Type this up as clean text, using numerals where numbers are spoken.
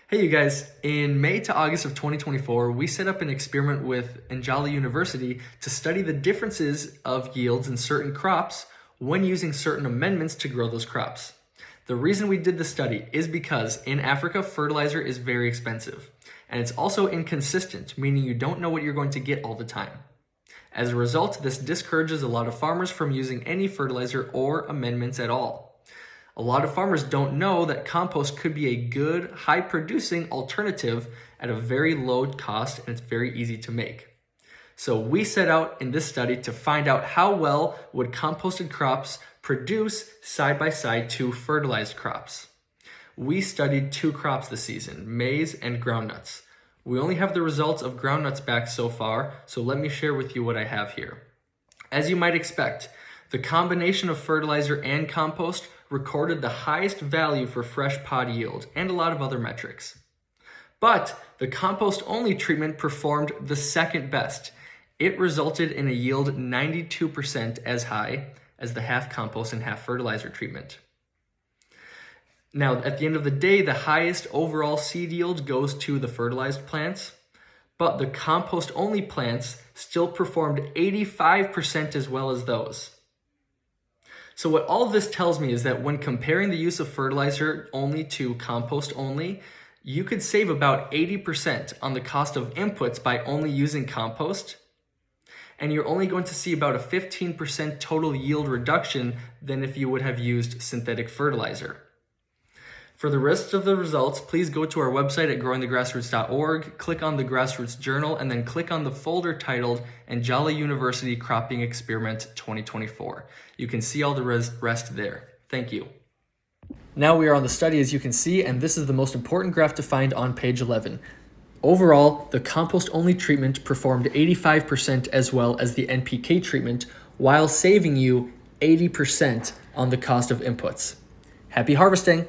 Hey you guys, in May to August of 2024, we set up an experiment with Njala University to study the differences of yields in certain crops when using certain amendments to grow those crops. The reason we did the study is because in Africa, fertilizer is very expensive, and it's also inconsistent, meaning you don't know what you're going to get all the time. As a result, this discourages a lot of farmers from using any fertilizer or amendments at all. A lot of farmers don't know that compost could be a good, high-producing alternative at a very low cost, and it's very easy to make. So we set out in this study to find out how well would composted crops produce side by side to fertilized crops. We studied 2 crops this season, maize and groundnuts. We only have the results of groundnuts back so far, so let me share with you what I have here. As you might expect, the combination of fertilizer and compost recorded the highest value for fresh pod yield and a lot of other metrics. But the compost-only treatment performed the second best. It resulted in a yield 92% as high as the half compost and half fertilizer treatment. Now, at the end of the day, the highest overall seed yield goes to the fertilized plants, but the compost-only plants still performed 85% as well as those. So what all of this tells me is that when comparing the use of fertilizer only to compost only, you could save about 80% on the cost of inputs by only using compost, and you're only going to see about a 15% total yield reduction than if you would have used synthetic fertilizer. For the rest of the results, please go to our website at growingthegrassroots.org, click on the Grassroots Journal, and then click on the folder titled Njala University Cropping Experiment 2024. You can see all the rest there. Thank you. Now we are on the study, as you can see, and this is the most important graph to find on page 11. Overall, the compost-only treatment performed 85% as well as the NPK treatment, while saving you 80% on the cost of inputs. Happy harvesting!